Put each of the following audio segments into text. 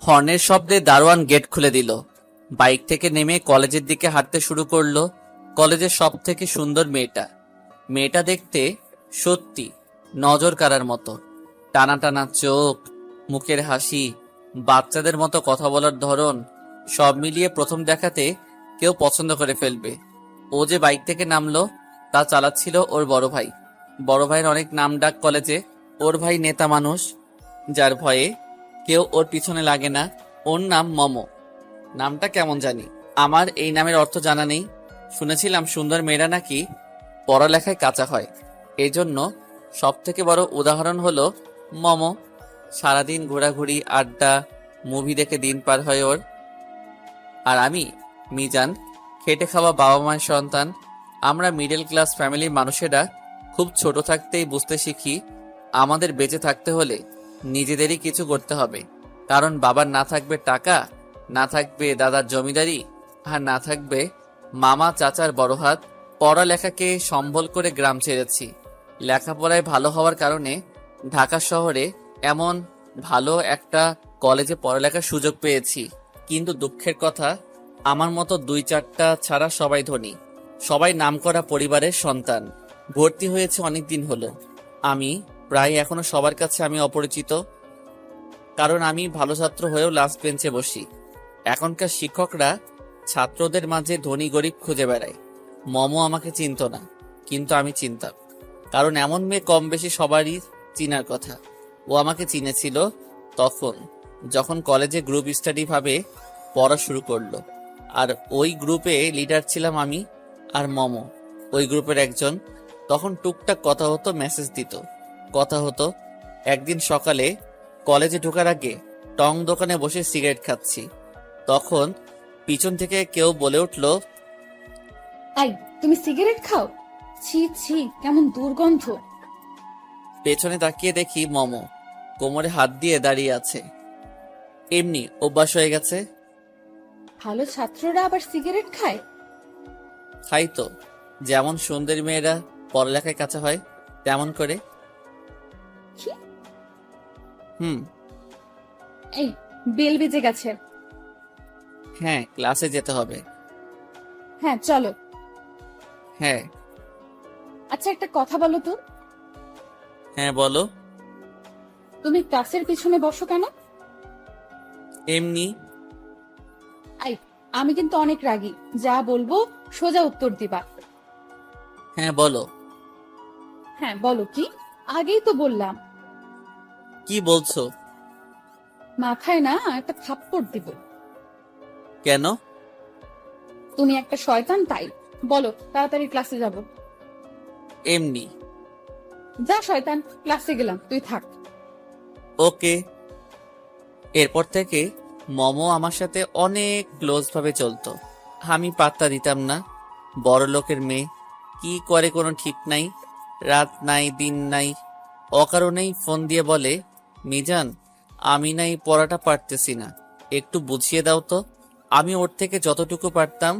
হর্নের শব্দে দারোয়ান গেট খুলে দিল। বাইক থেকে নেমে কলেজের দিকে হাঁটতে শুরু করলো। কলেজের সব থেকে সুন্দর মেয়েটা দেখতে সত্যি নজর কাড়ার মতো। টানা টানা চোখ, মুখের হাসি, বাচ্চাদের মতো কথা বলার ধরন, সব মিলিয়ে প্রথম দেখাতে কেউ পছন্দ করে ফেলবে। ও যে বাইক থেকে নামলো তা চালাচ্ছিল ওর বড় ভাই। বড় ভাইয়ের অনেক নাম ডাক কলেজে। ওর ভাই নেতা মানুষ, যার ভয়ে কেউ ওর পিছনে লাগে না। ওর নাম মমো। নামটা কেমন জানি, আমার এই নামের অর্থ জানা নেই। শুনেছিলাম সুন্দর মেয়েরা নাকি পড়ালেখায় কাঁচা হয়। এই জন্য সব থেকে বড় উদাহরণ হলো মমো। সারাদিন ঘোরাঘুরি, আড্ডা, মুভি দেখে দিন পার হয় ওর। আর আমি মিজান, খেটে খাওয়া বাবা মায়ের সন্তান। আমরা মিডল ক্লাস ফ্যামিলির মানুষেরা খুব ছোট থাকতেই বুঝতে শিখি আমাদের বেঁচে থাকতে হলে নিজেদেরই কিছু করতে হবে। কারণ বাবার না থাকবে টাকা, না থাকবে দাদার জমিদারি, আর না থাকবে মামা চাচার বড় হাত। পড়ালেখাকে সম্বল করে গ্রাম ছেড়েছি। লেখাপড়ায় ভালো হওয়ার কারণে ঢাকা শহরে এমন ভালো একটা কলেজে পড়ালেখার সুযোগ পেয়েছি। কিন্তু দুঃখের কথা, আমার মতো 2-4টা ছাড়া সবাই ধনী, সবাই নামকরা পরিবারের সন্তান। ভর্তি হয়েছে অনেকদিন হলো। আমি প্রায় এখনো সবার কাছে আমি অপরিচিত, কারণ আমি ভালো ছাত্র হয়েও লাস্ট বেঞ্চে বসি। এখনকার শিক্ষকরা ছাত্রদের মাঝে ধনী গরিব খুঁজে বেড়ায়। মমো আমাকে চিনত না, কিন্তু আমি চিনতাম, কারণ এমন মেয়ে কম বেশি সবারই চিনার কথা। ও আমাকে চিনেছিল তখন, যখন কলেজে গ্রুপ স্টাডি ভাবে পড়া শুরু করলো। আর ওই গ্রুপে লিডার ছিলাম আমি আর মমো, ওই গ্রুপের একজন। তখন টুকটাক কথা হতো, মেসেজ দিত, কথা হতো। একদিন সকালে কলেজে ঢোকার আগে টং দোকানে বসে সিগারেট খাচ্ছি, তখন পিছন থেকে কেউ বলে উঠলো, এই, তুমি সিগারেট খাও? ছি ছি, কেমন দুর্গন্ধ। পেছনে তাকিয়ে দেখি মমো কোমরে হাত দিয়ে দাঁড়িয়ে আছে। এমনি অভ্যাস হয়ে গেছে। ভালো ছাত্ররা আবার সিগারেট খায়? খাই তো, যেমন সুন্দরী মেয়েরা পড়ালেখায় কাঁচা হয় তেমন করে। কি? হুম। এই, বেল বেজে গেছে। হ্যাঁ, ক্লাসে যেতে হবে। হ্যাঁ চলো। হ্যাঁ। আচ্ছা, একটা কথা বলো তো, হ্যাঁ বলো। তুমি ক্লাসের পিছনে বসো কেন? এমনি। এই, আমি কিন্তু অনেক রাগী, যা বলবো সোজা উত্তর দিবা। হ্যাঁ বলো। হ্যাঁ বলো, কি? আগেই তো বললাম। কি বলছো? মাথায় না একটা থাপ্পড় দিব। কেন? তুমি একটা শয়তান, তাই। বলো, তাড়াতাড়ি ক্লাসে যাব। এমনি। যা শয়তান, ক্লাসে গেলাম, তুই থাক। ওকে। এরপর থেকে মমো আমার সাথে অনেক ক্লোজ ভাবে চলতো। আমি পাত্তা দিতাম না। বড় লোকের মেয়ে, কি করে কোনো ঠিক নাই। রাত নাই দিন নাই, অকারণেই ফোন দিয়ে বলে, মিজান, আমি নাই পড়াটা পারতেছি না, একটু বুঝিয়ে দাও তো। আমি ওর থেকে যতটুকু পারতাম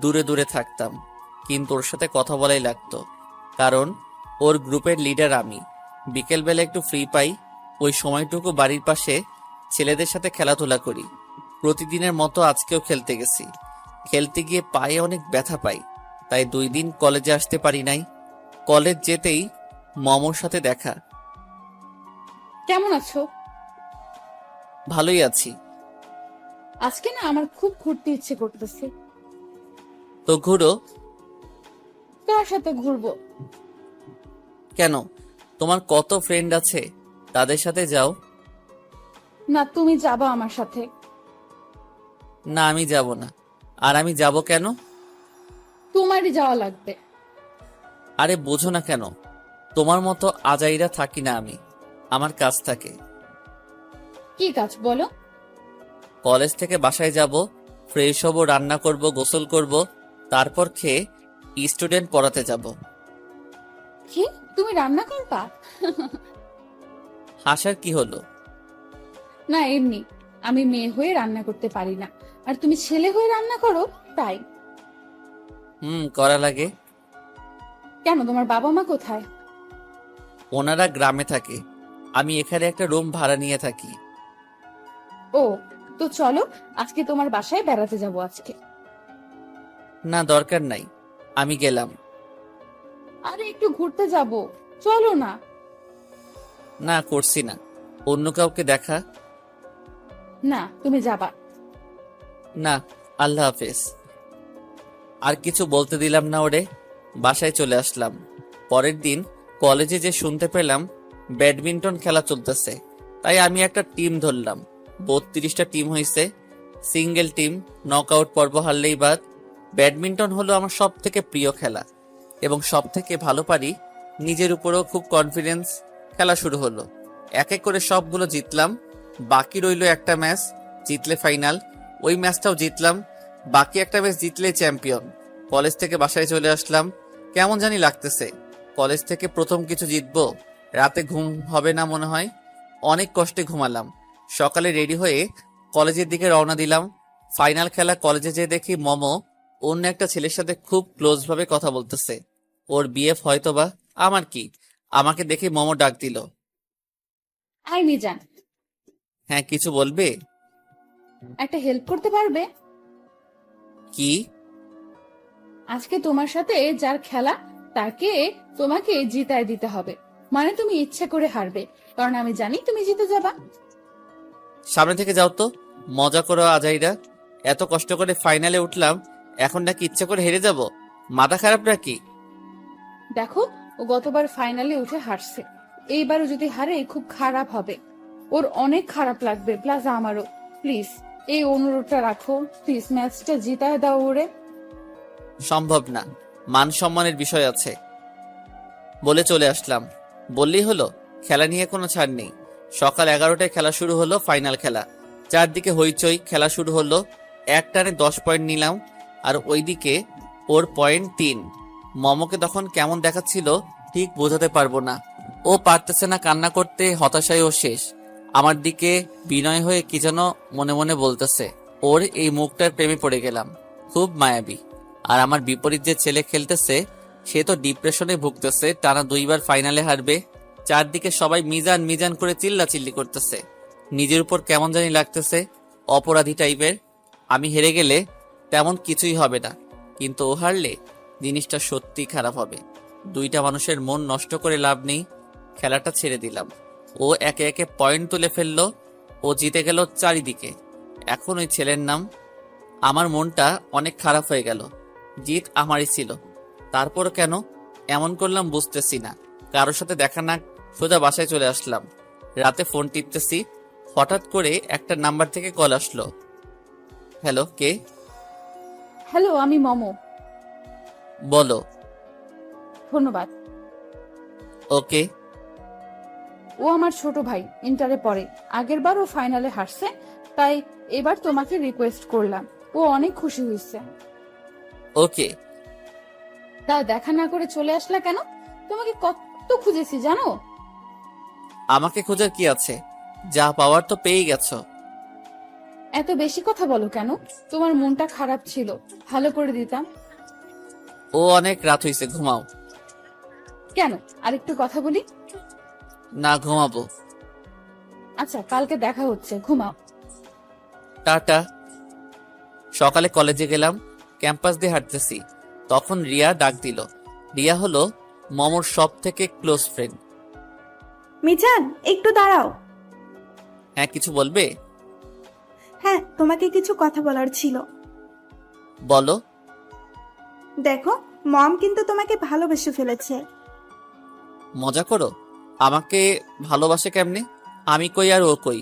দূরে দূরে থাকতাম, কিন্তু ওর সাথে কথা বলাই লাগতো, কারণ ওর গ্রুপের লিডার আমি। বিকেলবেলা একটু ফ্রি পাই, ওই সময়টুকু বাড়ির পাশে ছেলেদের সাথে খেলাধুলা করি। প্রতিদিনের মতো আজকেও খেলতে গেছি। খেলতে গিয়ে পায়ে অনেক ব্যথা পাই, তাই 2 দিন কলেজে আসতে পারি নাই। কলেজ যেতেই মমোর সাথে দেখা। কেমন আছো? ভালোই আছি। আজকে না আমার খুব ঘুরতে ইচ্ছে করতেছে। তো ঘুরো। কার সাথে ঘুরবো? কেন, তোমার কত ফ্রেন্ড আছে, তাদের সাথে যাও। না, তুমি যাবা আমার সাথে। না, আমি যাব না। আর আমি যাব কেন? তোমারই যাওয়া লাগবে। আরে বোঝো না কেন, তোমার মতো আজাইরা থাকি না আমি, আমার কাজ থাকে। কি কাজ বলো? কলেজ থেকে বাসায় যাব, ফ্রেশ হব, রান্না করব, গোসল করব, তারপর খেয়ে স্টুডেন্ট পড়াতে যাব। কি, তুমি রান্না করবা? হাসার কি হলো? না, এমনি। আমি মেয়ে হয়ে রান্না করতে পারি না, আর তুমি ছেলে হয়ে রান্না করো, তাই। করা লাগে। কেন, তোমার বাবা মা কোথায়? ওনারা গ্রামে থাকে, আমি এখানে একটা রুম ভাড়া নিয়ে থাকি। ও, তো চলো, আজকে তোমার বাসায় বেড়াতে যাব আজকে। না, দরকার নাই, আমি গেলাম। আরে একটু ঘুরতে যাব, চলো না। না, করছি না, অন্য কাউকে দেখা। না, তুমি যাবা। না, আল্লাহ হাফেজ। আর কিছু বলতে দিলাম না ওরে, বাসায় চলে আসলাম। পরের দিন কলেজে যে শুনতে পেলাম ব্যাডমিন্টন খেলা চলতেছে, তাই আমি একটা টিম ধরলাম। 32টা টিম হয়েছে, সিঙ্গেল টিম, নকআউট পর্ব হারলেই বাদ। ব্যাডমিন্টন হলো আমার সব থেকে প্রিয় খেলা এবং সব থেকে ভালো পারি। নিজের উপরও খুব কনফিডেন্স। খেলা শুরু হলো, এক এক করে সবগুলো জিতলাম। বাকি রইলো একটা ম্যাচ, জিতলে ফাইনাল। ওই ম্যাচটাও জিতলাম। বাকি একটা ম্যাচ জিতলে চ্যাম্পিয়ন। কলেজ থেকে বাসায় চলে আসলাম। কেমন জানি লাগতেছে, কলেজ থেকে প্রথম কিছু জিতবো। রাতে ঘুম হবে না মনে হয়। অনেক কষ্টে ঘুমালাম। সকালে রেডি হয়ে কলেজের দিকে রওনা দিলাম। ফাইনাল খেলা কলেজে যেয়ে দেখি মমো অন্য একটা ছেলের সাথে খুব ক্লোজ ভাবে কথা বলতেছে। ওর বিএফ হয়তোবা। আমার কি, আমাকে দেখে মমো ডাক দিল। আই মিজান, হ্যাঁ, কিছু বলবে? একটা হেল্প করতে পারবে? কি? আজকে তোমার সাথে যার খেলা তাকে তোমাকে জিতায় দিতে হবে। মানে তুমি ইচ্ছে করে হারবে, কারণ আমি জানি তুমি জিতে যাবা। সামনে থেকে যাও তো, মজা করো আজাইরা। এত কষ্ট করে ফাইনালে উঠলাম, এখন নাকি ইচ্ছে করে হেরে যাব? মাথা খারাপ নাকি? দেখো, ও গতবার ফাইনালে উঠে হারছে, এইবারও যদি হারে খুব খারাপ হবে। ওর অনেক খারাপ লাগবে, প্লাস আমারও। প্লিজ এই অনুরোধটা রাখো, প্লিজ ম্যাচটা জিতায় দাও ওরে। সম্ভব না, মান সম্মানের বিষয় আছে বলে চলে আসলাম। বললেই হলো, খেলা নিয়ে কোনো ছাড় নেই। সকাল 11টায় খেলা শুরু হলো, ফাইনাল খেলা। চারদিকে হইচই, খেলা শুরু হলো। এক টানে 10 পয়েন্ট নিলাম, আর ওইদিকে ওর পয়েন্ট 3। মমকে তখন কেমন দেখাচ্ছিল ঠিক বোঝাতে পারবো না। ও পারতেছে না কান্না করতে, হতাশায় ও শেষ। আমার দিকে বিনয় হয়ে কি যেন মনে মনে বলতেছে। ওর এই মুখটার প্রেমে পড়ে গেলাম, খুব মায়াবী। আর আমার বিপরীত যে ছেলে খেলতেছে, সে তো ডিপ্রেশনে ভুগতেছে, টানা 2বার ফাইনালে হারবে। চারদিকে সবাই মিজান মিজান করে চিল্লাচিল্লি করতেছে। নিজের উপর কেমন জানি লাগতেছে, অপরাধী টাইপের। আমি হেরে গেলে তেমন কিছুই হবে না, কিন্তু ও হারলে জিনিসটা সত্যি খারাপ হবে। দুইটা মানুষের মন নষ্ট করে লাভ নেই। খেলাটা ছেড়ে দিলাম। ও একে একে পয়েন্ট তুলে ফেললো। ও জিতে গেল চারিদিকে। এখন ওই ছেলের নাম। আমার মনটা অনেক খারাপ হয়ে গেল। জিত আমারই ছিল, তারপর কেন এমন করলাম বুঝতেছি না। কারোর সাথে দেখা না, সোজা বাসায় চলে আসলাম। রাতে ফোন টিপতেছি, হঠাৎ করে একটা নাম্বার থেকে কল আসলো। হ্যালো, কে? হ্যালো, আমি মমো। বলো। ধন্যবাদ। ওকে। ও আমার ছোট ভাই, ইন্টারে পড়ে। আগের বার ও ফাইনালে হারছে, তাই এবার তোমাকে রিকোয়েস্ট করলাম। ও অনেক খুশি হয়েছে। ওকে। তা দেখা না করে চলে আসলা কেন? তোমাকে কত খুঁজেছি জানো? আমাকে খোঁজার কি আছে, যা পাওয়ার তো পেয়ে গেছো। এত বেশি কথা বলো কেন? তোমার মনটা খারাপ ছিল, ভালো করে দিতাম। ও অনেক রাত হইছে, ঘুমাও। কেন, আরেকটু কথা বলি? না, ঘুমাবো। আচ্ছা, কালকে দেখা হচ্ছে, ঘুমাও। টাটা। সকালে কলেজে গেলাম, ক্যাম্পাস দিয়ে হাঁটতেছি, তখন রিয়া ডাক দিল। রিয়া হলো মমর সব থেকে ক্লোজ ফ্রেন্ড। মিজান, একটু দাঁড়াও। হ্যাঁ, কিছু বলবে? হ্যাঁ, তোমাকে কিছু কথা বলার ছিল। বলো। দেখো, মম কিন্তু তোমাকে ভালোবেসে ফেলেছে। মজা করো? আমাকে ভালোবাসে কেমনে? আমি কই আর ও কই?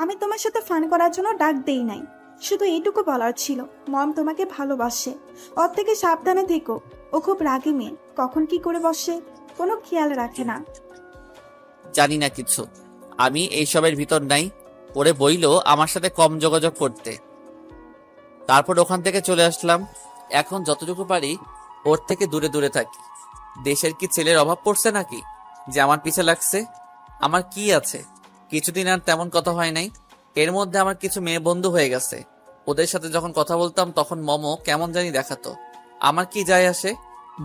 আমি তোমার সাথে ফান করার জন্য ডাক দেই নাই, শুধু এইটুকু বলার ছিল, মম তোমাকে ভালোবাসে। ওর থেকে সাবধানে থেকো। ও খুব রাগী মেয়ে, কখন কি করে বসে কোনো খেয়াল রাখে না। জানি না কিছু, আমি এইসবের ভিতর নাই। ওরে বইলো আমার সাথে কম যোগাযোগ করতে। তারপর ওখান থেকে চলে আসলাম। এখন যতটুকু পারি ওর থেকে দূরে দূরে থাকি। দেশের কি ছেলের অভাব পড়ছে নাকি যে আমার পিছে লাগছে? আমার কি আছে, কিছুদিন আর তেমন কথা হয় নাই। এর মধ্যে আমার কিছু মেয়ে বন্ধু হয়ে গেছে। ওদের সাথে যখন কথা বলতাম তখন মমো কেমন জানি দেখাতো। আমার কি যায় আসে?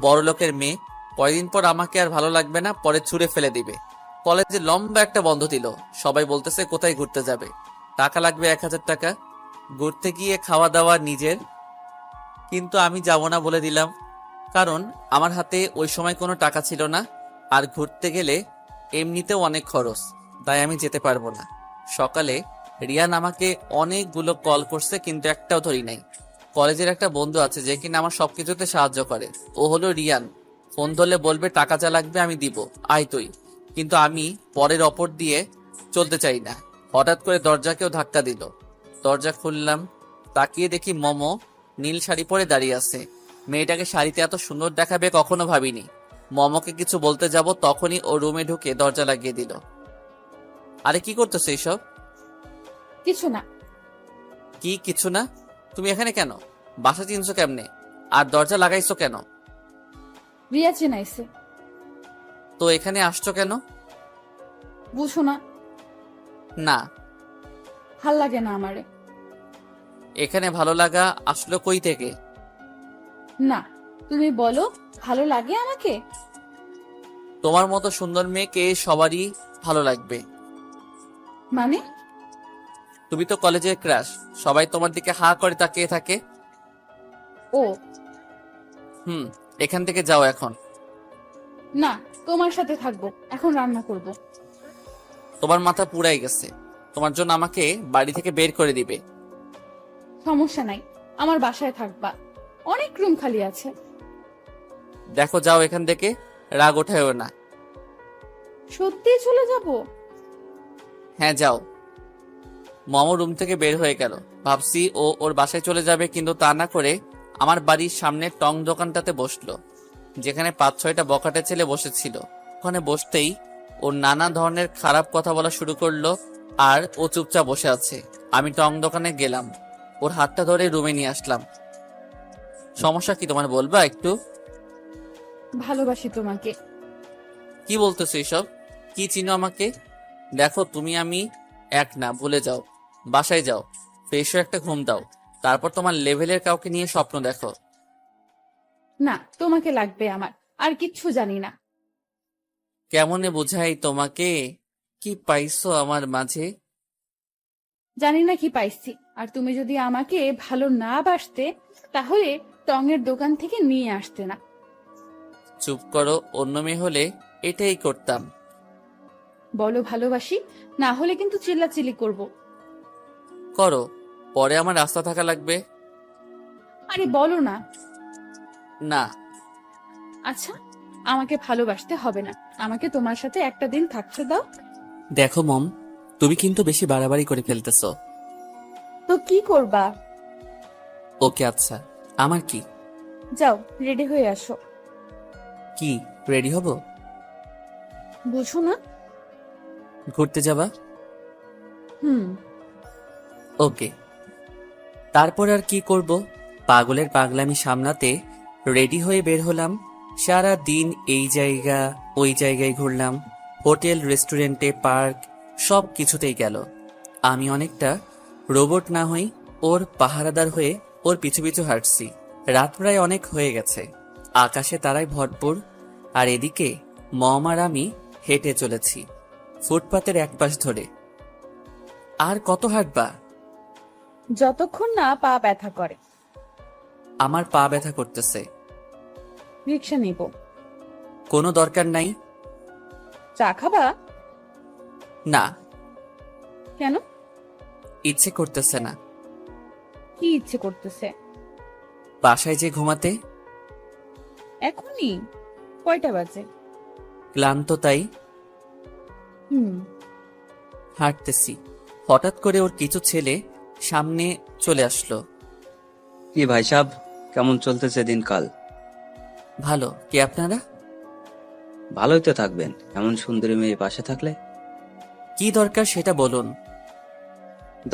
বড় লোকের মেয়ে, কয়দিন পর আমাকে আর ভালো লাগবে না, পরে ছুঁড়ে ফেলে দিবে। কলেজে লম্বা একটা বন্ধ দিল, সবাই বলতেছে কোথায় ঘুরতে যাবে। টাকা লাগবে 1,000 টাকা, ঘুরতে গিয়ে খাওয়া দাওয়া নিজের। কিন্তু আমি যাব না বলে দিলাম, কারণ আমার হাতে ওই সময় কোনো টাকা ছিল না, আর ঘুরতে গেলে এমনিতেও অনেক খরচ, তাই আমি যেতে পারবো না। সকালে রিয়ান আমাকে অনেকগুলো কল করছে, কিন্তু একটাও ধরি নাই। কলেজের একটা বন্ধু আছে যে কিনা আমার সবকিছুতে সাহায্য করে, ও হলো রিয়ান। ফোন ধরলে বলবে টাকা যা লাগবে আমি দিব, আয় তুই। কিন্তু আমি পরের অপর দিয়ে চলতে চাই না। হঠাৎ করে দরজাকেও ধাক্কা দিল, দরজা খুললাম, তাকিয়ে দেখি মমো নীল শাড়ি পরে দাঁড়িয়ে আছে। মেয়েটাকে শাড়িতে এত সুন্দর দেখাবে কখনো ভাবিনি। মমকে কিছু বলতে যাব, তখনই ও রুমে ঢুকে দরজা লাগিয়ে দিল। আরে কি করতেছো এইসব? কিছু না। কি কিছু না? তুমি এখানে কেন? বাসা চিনছো কেমনে? আর দরজা লাগাইছো কেন? রিয়া চেনাইছে। তো এখানে আসছো কেন? বুঝো না? না, ভাল লাগে না আমারে। এখানে ভালো লাগা আসলো কই থেকে? না, তুমি বলো ভালো লাগে আমাকে? তোমার মতো সুন্দর মেয়েকে সবারই ভালো লাগবে। মানে? তুমি তো কলেজের ক্রাশ, সবাই তোমার দিকে হা করে তাকিয়ে থাকে। ও হুম, এখান থেকে যাও এখন। না, তোমার সাথে থাকবো, এখন রান্না করব। তোমার মাথা পুরাই গেছে, তোমার জন্য আমাকে বাড়ি থেকে বের করে দিবে। সমস্যা নাই, আমার বাসায় থাকবা, অনেক রুম খালি আছে। দেখো যাও এখান থেকে, রাগ ওঠায়ও না। সত্যি চলে যাব? হ্যাঁ যাও। মমো রুম থেকে বের হয়ে গেল। ভাবছি ও ওর বাসায় চলে যাবে, কিন্তু তা না করে আমার বাড়ির সামনে টং দোকানটাতে বসলো, যেখানে 5-6টা বখাটে ছেলে বসেছিল। ওখানে বসতেই ওর নানা ধরনের খারাপ কথা বলা শুরু করলো, আর ও চুপচাপ বসে আছে। আমি টং দোকানে গেলাম, ওর হাতটা ধরে রুমে নিয়ে আসলাম। সমস্যা কি তোমার বলবা একটু? ভালোবাসি তোমাকে। কি বলতেছো এসব? কি চিনো আমাকে? দেখো তুমি আমি এক না, ভুলে যাও। বাসায় যাও, ফ্রেশ হয়ে একটা ঘুম দাও, তারপর তোমার লেভেলের কাউকে নিয়ে স্বপ্ন দেখো। না, তোমাকে লাগবে আমার, আর কিচ্ছু জানি না। কেমনে বুঝাই তোমাকে? কি পাইছো আমার মাঝে? জানি না কি পাইছি। আর তুমি যদি আমাকে ভালো না বাসতে, তাহলে টঙের দোকান থেকে নিয়ে আসতে না। চুপ করো, অন্য মেয়ে হলে এটাই করতাম। বলো ভালোবাসি, না হলে কিন্তু চিল্লাচিল্লি করব। করো, পরে আমার রাস্তা থাকা লাগবে। আরে বলো না। না। আচ্ছা, আমাকে ভালোবাসতে হবে না, আমাকে তোমার সাথে একটা দিন থাকতে দাও। দেখো মম, তুমি কিন্তু বেশি বাড়াবাড়ি করে ফেলতেছো। তো কি করবা? ওকে আচ্ছা, আমার কি? যাও, রেডি হয়ে আসো। কি রেডি হব? বুঝো না? ঘুরতে যাবা? হুম। ওকে। তারপর আর কি করব, পাগলের পাগলামি সামলাতে রেডি হয়ে বের হলাম। সারা দিন এই জায়গা ওই জায়গায় ঘুরলাম, হোটেল, রেস্টুরেন্টে, পার্ক, সব কিছুতেই গেল। আমি অনেকটা রোবট না হই, ওর পাহারাদার হয়ে ওর পিছু পিছু হাঁটছি। রাত প্রায় অনেক হয়ে গেছে, আকাশে তারায় ভরপুর, আর এদিকে মম আর আমি হেঁটে চলেছি ফুটপাতের এক পাশ ধরে। আর কত হাঁটবা? যতক্ষণ না পা ব্যথা করে। আমার পা ব্যথা করতেছে। রিক্সা নিব। কোনো দরকার নাই। চা খাবা? না, কেন? ইচ্ছে করতেছে না। কি ইচ্ছে করতেছে? বাসায় যে ঘুমাতে। এখনই? কয়টা বাজে? ক্লান্ত তাই হুম। হাঁটতেছি। হঠাৎ করে ওর কিছু ছেলে সামনে চলে আসলো। কি ভাই সাহেব, কেমন চলতেছে দিনকাল? ভালো। কে আপনারা? ভালোই তো থাকবেন, এমন সুন্দরী মেয়ে পাশে থাকলে। কি দরকার সেটা বলুন।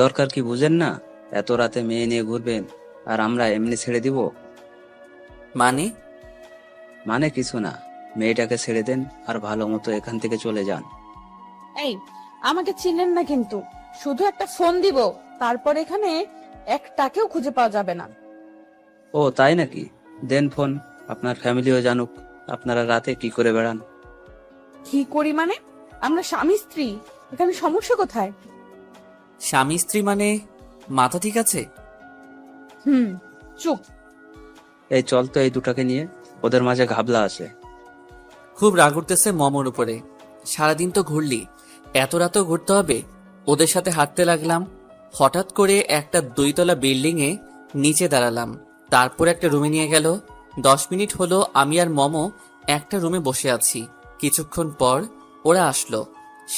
দরকার কি বুঝেন না? এত রাতে মেয়ে নিয়ে ঘুরবেন, আর আমরা এমনি ছেড়ে দিব? মানে? মানে কিছু না, মেয়েটাকে ছেড়ে দেন আর ভালো মতো এখান থেকে চলে যান। এই, আমাকে চিনেন না কিন্তু, শুধু একটা ফোন দিব, তারপর এখানে একটাকেও খুঁজে পাওয়া যাবে না। ও তাই নাকি? দেন ফোন, আপনার ফ্যামিলিও জানুক আপনারা রাতে কি করে বেড়ান। কি করি মানে? আমরা স্বামী স্ত্রী, এখানে সমস্যা কোথায়? স্বামী স্ত্রী মানে মাথা ঠিক আছে? চুপ। এই চল তো এই দুটাকে নিয়ে, ওদের মাঝে ঘাবলা আছে। খুব রাগ উঠতেছে মমর উপরে। সারাদিন তো ঘুরলি, এত রাতেও ঘুরতে হবে? ওদের সাথে হাঁটতে লাগলাম। হঠাৎ করে একটা 2 তলা বিল্ডিং এ নিচে দাঁড়ালাম। তারপর একটা রুমে নিয়ে গেল। 10 মিনিট হলো আমি আর মমো একটা রুমে বসে আছি। কিছুক্ষণ পর ওরা আসলো,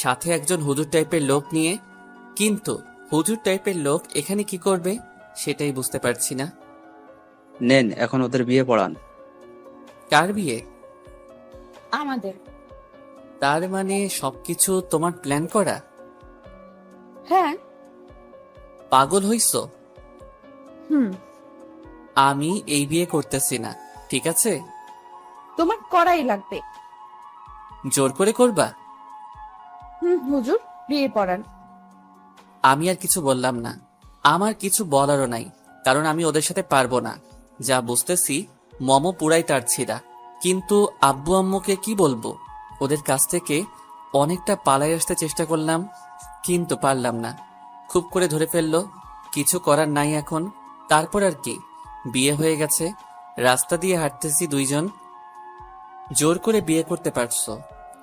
সাথে একজন হুজুর টাইপের লোক নিয়ে। কিন্তু হুজুর টাইপের লোক এখানে কি করবে সেটাই বুঝতে পারছি না। নেন, এখন ওদের বিয়ে পড়ান। কার বিয়ে? আমাদের। তার মানে সবকিছু তোমার প্ল্যান করা? হ্যাঁ। পাগল হইছো? হুম। আমি এই বিয়ে করতেছি না, ঠিক আছে? তোমার করাই লাগবে। জোর করে করবা? হুজুর বিয়ে পড়ান। আমি আর কিছু বললাম না। আমার কিছু বলারও নাই, কারণ আমি ওদের সাথে পারবো না। যা বুঝতেছি মমো পুরাই তার ছিঁড়া। কিন্তু আব্বু আম্মুকে কি বলবো? ওদের কাছ থেকে অনেকটা পালাই আসতে চেষ্টা করলাম, কিন্তু পারলাম না। খুব করে ধরে ফেললো, কিছু করার নাই এখন। তারপর আর কি, বিয়ে হয়ে গেছে। রাস্তা দিয়ে হাঁটতেছি দুইজন। জোর করে বিয়ে করতে পারছো,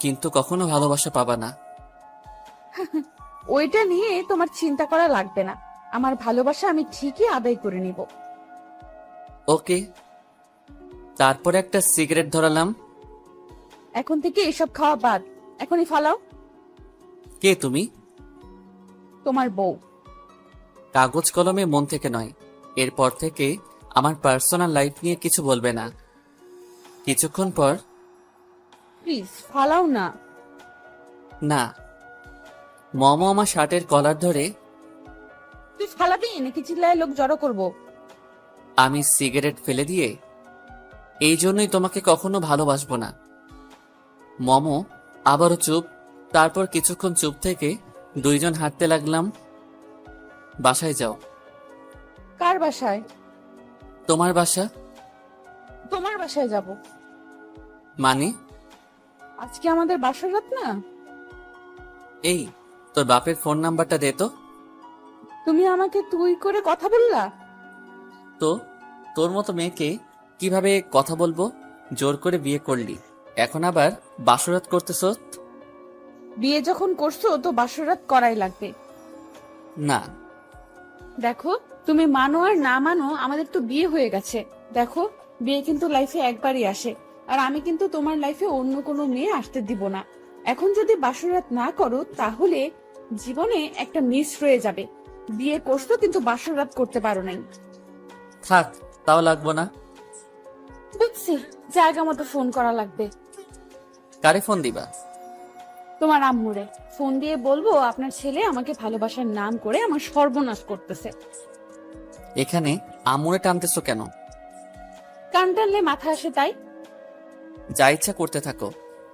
কিন্তু কখনো ভালোবাসা পাবা না। ওইটা নিয়ে তোমার চিন্তা করা লাগবে না। আমার ভালোবাসা আমি ঠিকই আদায় করে নিব। ওকে। তারপর একটা সিগারেট ধরালাম। এখন থেকে এসব খাওয়া বাদ, এখনই ফালাও। কে তুমি? তোমার বউ। কাগজ কলমে, মন থেকে নয়। এরপর থেকে আমার পার্সোনাল লাইফ নিয়ে কিছু বলবে না। কিছুক্ষণ পর, প্লিজ ফালাও না। না। মমো আমার শার্টের কলার ধরে। তুই ফালাবি নাকি চিল্লায় লোক জড়ো করব? আমি সিগারেট ফেলে দিয়ে, এই জন্যই তোমাকে কখনো ভালোবাসবো না। মমো আবারও চুপ। তারপর কিছুক্ষণ চুপ থেকে দুইজন হাঁটতে লাগলাম। বাসায় যাও। কার বাসায়? তোমার বাসা। তোমার বাসায় যাব। মানে? আজকে আমাদের বাসার রাত না? এই, তোর বাপের ফোন নাম্বারটা দে তো। তুমি আমাকে তুই করে কথা বললা? তো তোর মতো মেয়েকে কিভাবে কথা বলবো? জোর করে বিয়ে করলি, এখন আবার বাসরাত করতেছ? বিয়ে যখন করছো তো বাসর রাত করাই লাগবে। না। দেখো, তুমি মানো আর না মানো, আমাদের তো বিয়ে হয়ে গেছে। দেখো, বিয়ে কিন্তু লাইফে একবারই আসে, আর আমি কিন্তু তোমার লাইফে অন্য কোনো মেয়ে আসতে দিব না। এখন যদি বাসরাত না করো তাহলে জীবনে একটা মিস রয়ে যাবে। বিয়ে করছো কিন্তু বাসরাত করতে পারো নাই। থাক, তাও লাগবো না। বুঝছি, জায়গা মতো ফোন করা লাগবে। কারে ফোন দিবা? তোমার আম্মুরে ফোন দিয়ে বলবো আপনার ছেলে আমাকে ভালোবাসার নাম করে আমার সর্বনাশ করতেছে। এখানে আমুরে টানতেছো কেন? কান টানলে মাথা আসে তাই। যা ইচ্ছা করতে থাকো।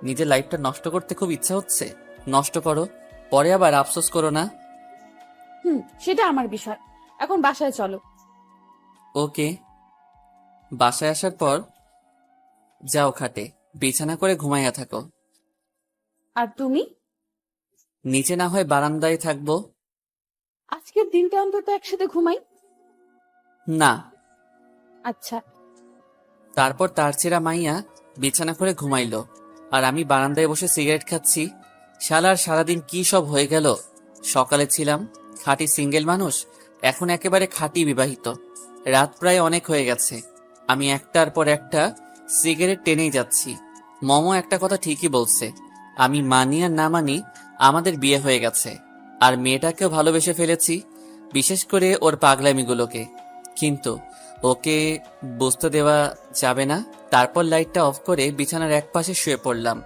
নিজের লাইফটা নষ্ট করতে খুব ইচ্ছা হচ্ছে, নষ্ট করো, পরে আবার আফসোস করো না। সেটা আমার বিষয়। এখন বাসায় চলো। ওকে। বাসায় আসার পর যাও খাটে বিছানা করে ঘুমাইয়া থাকো। আর তুমি? নিচে না হয় বারান্দায় থাকবো। আজকের দিনটা অন্তত একসাথে ঘুমাই। না। আচ্ছা। তারপর তার ছেঁড়া মাইয়া বিছানা করে ঘুমাইলো, আর আমি বারান্দায় বসে সিগারেট খাচ্ছি। শালার সারাদিন কি সব হয়ে গেল। সকালে ছিলাম খাঁটি সিঙ্গেল মানুষ, এখন একেবারে খাঁটি বিবাহিত। রাত প্রায় অনেক হয়ে গেছে, আমি একটার পর একটা সিগারেট টেনেই যাচ্ছি। মমো একটা কথা ঠিকই বলছে, আমি মানি আর না মানি আমাদের বিয়ে হয়ে গেছে, আর মেয়েটাকেও ভালোবেসে ফেলেছি, বিশেষ করে ওর পাগলামিগুলোকে। কিন্তু ওকে বুঝতে দেওয়া যাবে না। তারপর লাইটটা অফ করে বিছানার একপাশে শুয়ে পড়লাম।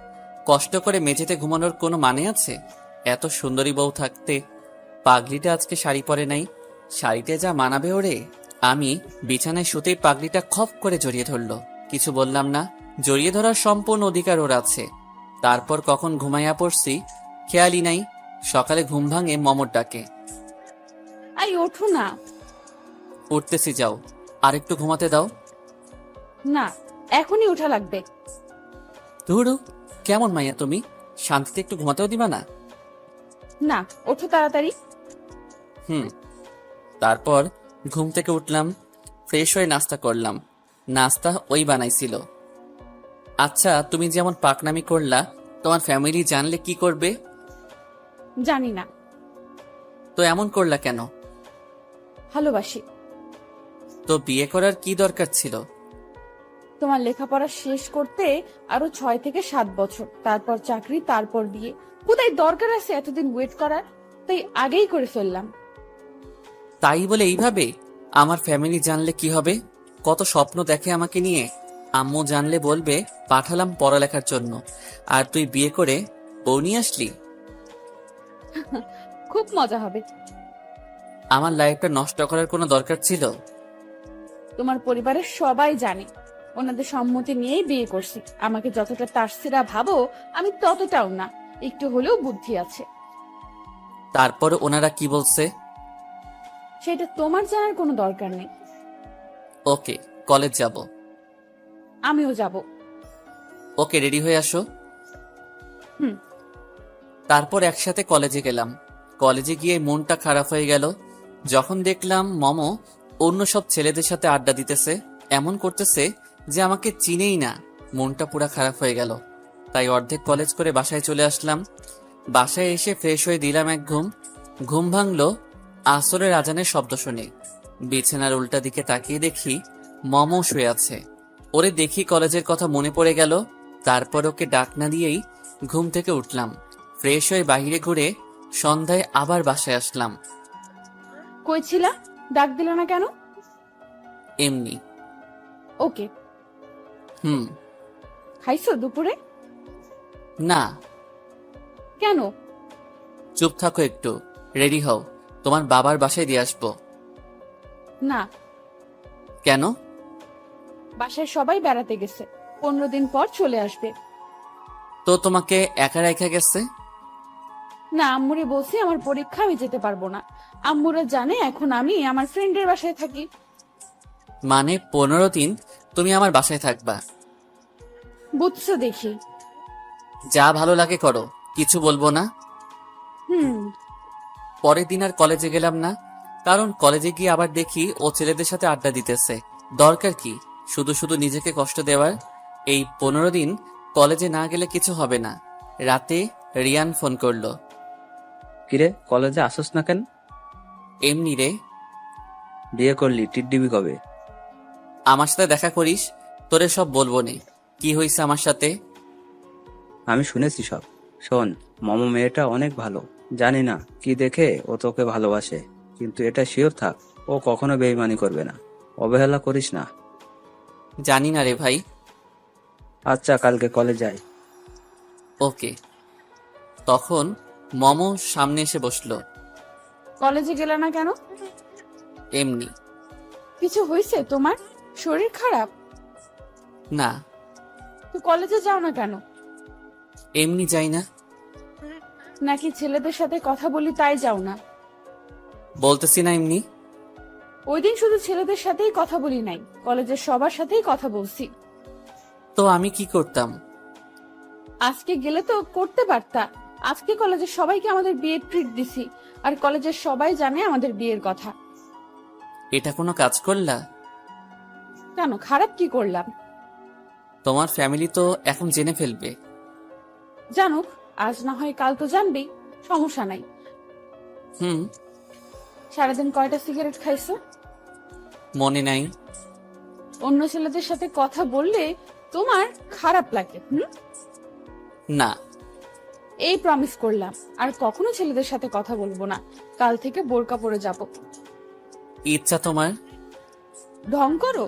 কষ্ট করে মেঝেতে ঘুমানোর কোনো মানে আছে? এত সুন্দরী বউ থাকতে পাগলিটা আজকে শাড়ি পরে নাই, শাড়িতে যা মানাবে ওরে। আমি বিছানায় শুতেই পাগলিটা খপ করে জড়িয়ে ধরলো। কিছু বললাম না, জড়িয়ে ধরার সম্পূর্ণ অধিকার ওর আছে। তারপর কখন ঘুমাইয়া পড়ছি খেয়ালই নাই। সকালে ঘুম ভাঙে মমর ডাকে। আই ওঠো না। উঠতেছি, যাও, আর একটু ঘুমাতে দাও। না, এখনই ওঠা লাগবে। ধুরু, কেমন মাইয়া তুমি, শান্তিতে একটু ঘুমাতেও দিবা না? না, ওঠো তাড়াতাড়ি। হুম। তারপর ঘুম থেকে উঠলাম, ফ্রেশ হয়ে নাস্তা করলাম। নাস্তা ওই বানাইছিল। আচ্ছা, তুমি যেমন পাকনামি করলা, তোমার ফ্যামিলি জানলে কি করবে? জানি না। তো এমন করলা কেন? ভালোবাসি। তো বিয়ে করার কি দরকার ছিল? তোমার লেখাপড়া শেষ করতে আরো 6 থেকে 7 বছর, তারপর চাকরি, তারপর বিয়ে। কোথায় দরকার আছে এতদিন ওয়েট করার? তাই আগেই করে ফেললাম। তাই বলে এইভাবে? আমার ফ্যামিলি জানলে কি হবে? কত স্বপ্ন দেখে আমাকে নিয়ে। আম্মু জানলে বলবে পাঠালাম পড়ালেখার জন্য, আর তুই বিয়ে করে বউ নিয়ে আসলি। খুব মজা হবে। আমার লাইফটা নষ্ট করার কোনো দরকার ছিল? তোমার পরিবারের সবাই জানে, ওনাদের সম্মতি নিয়েই বিয়ে করছি। আমাকে যতটা তারসিরা ভাবো, আমি ততটাও না, একটু হলেও বুদ্ধি আছে। তারপর ওনারা কি বলছে? সেটা তোমার জানার কোনো দরকার নেই। ওকে, কলেজ যাব। আমিও যাব। ওকে, রেডি হয়ে আসো। হুম। তারপর একসাথে কলেজে গেলাম। কলেজে গিয়ে মনটা খারাপ হয়ে গেল যখন দেখলাম মমো অন্য সব ছেলেদের সাথে আড্ডা দিতেছে, এমন করতেছে যে আমাকে চিনেই না। মনটা পুরা খারাপ হয়ে গেল। তাই অর্ধেক কলেজ করে বাসায় চলে আসলাম। বাসায় এসে ফ্রেশ হয়ে দিলাম এক ঘুম। ঘুম ভাঙলো আসরের আজানের শব্দ শুনে। বিছানার উল্টা দিকে তাকিয়ে দেখি মমো শুয়ে আছে। ওরে দেখি কলেজের কথা মনে পড়ে গেল। তারপর ওকে ডাক না দিয়েই ঘুম থেকে উঠলাম। ফ্রেশ হয়ে বাইরে ঘুরে সন্ধ্যায় আবার বাসায় আসলাম। কই ছিলা? ডাক দিল না কেন? এমনি। ওকে। হুম। খাইছো দুপুরে? না। কেন? চুপ থাকো একটু, রেডি হও, তোমার বাবার বাসায় দিয়ে আসবো। না। কেন? বাসায় সবাই বেড়াতে গেছে, 15 দিন পর চলে আসবে। তো তোমাকে একা রেখে গেছে? না, আম্মুরে বলছি আমার পরীক্ষা, আমি যেতে পারবো না। আম্মুরা জানে এখন আমি আমার ফ্রেন্ডের বাসায় থাকি। মানে 15 দিন তুমি আমার বাসায় থাকবা? বুঝছো দেখি। যা ভালো লাগে করো, কিছু বলবো না। হুম। পরের দিন আর কলেজে গেলাম না, কারণ কলেজে গিয়ে আবার দেখি ও ছেলেদের সাথে আড্ডা দিতেছে। দরকার কি শুধু শুধু নিজেকে কষ্ট দেওয়ার? এই 15 দিন কলেজে না গেলে কিছু হবে না। রাতে রিয়ান ফোন করলো। কিরে, কলেজে আসোস না কেন? এমনি রে। বিয়ে করলি, টিডডিবি কবে? আমার সাথে দেখা করিস, তোরে সব বলবো নে কি হয়েছে আমার সাথে। আমি শুনেছি সব। শোন, মম মেয়েটা অনেক ভালো। জানি না কি দেখে ও তোকে ভালোবাসে, কিন্তু এটা শিওর থাক, ও কখনো বেইমানি করবে না। অবহেলা করিস না। জানি না রে ভাই। আচ্ছা, কালকে কলেজ যাই। ওকে। তখন মমো সামনে এসে বসলো। কলেজে গেলে না কেন? এমনি। কিছু হয়েছে তোমার? শরীর খারাপ? না, তো কলেজে যাও না কেন? এমনি যাই না। নাকি ছেলেদের সাথে কথা বলি তাই যাও না? বলতেছি না এমনি। ওই দিন শুধু ছেলেদের সাথেই কথা বলি নাই, কলেজের সবার সাথেই কথা বলছি। তো আমি কি করতাম? আজকে গেলে তো করতে পারতা। আজকে কলেজের সবাইকে আমাদের বিয়ের ট্রিট দিছি, আর কলেজের সবাই জানে আমাদের বিয়ের কথা। এটা কোনো কাজ করলা? কেন, খারাপ কি করলাম? তোমার ফ্যামিলি তো এখন জেনে ফেলবে। জানুক, আজ না হয় কাল তো জানবেই, সমস্যা নাই। হুম। সারাদিন কয়টা সিগারেট খাইছো? মনে নাই। অন্য ছেলেদের সাথে কথা বললে তোমার খারাপ লাগে? না। এই প্রমিস করলাম, আর কখনো ছেলেদের সাথে কথা বলবো না। কাল থেকে বোরকা পরে যাব। ইচ্ছা তোমার? ঢং করো?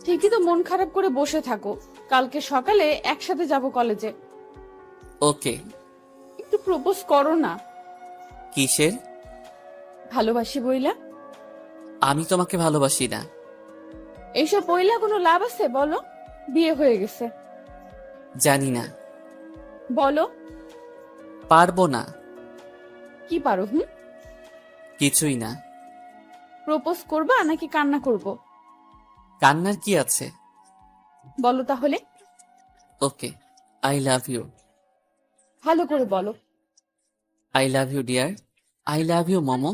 ঠিকই তো মন খারাপ করে বসে থাকো। কালকে সকালে একসাথে যাব কলেজে। ওকে। একটু প্রপোজ করো না। কিসের? ভালোবাসি বইলা। আমি তোমাকে ভালোবাসি না। এইসব বইলা কোনো লাভ আছে বলো? বিয়ে হয়ে গেছে। জানি না। বলো। পারবো না। কি পারো? কিছুই না। প্রপোজ করবা নাকি কান্না করব? কান্নার কি আছে? বলো তাহলে। Okay, I love you. ভালো করে বলো। I love you dear. I love you Momo.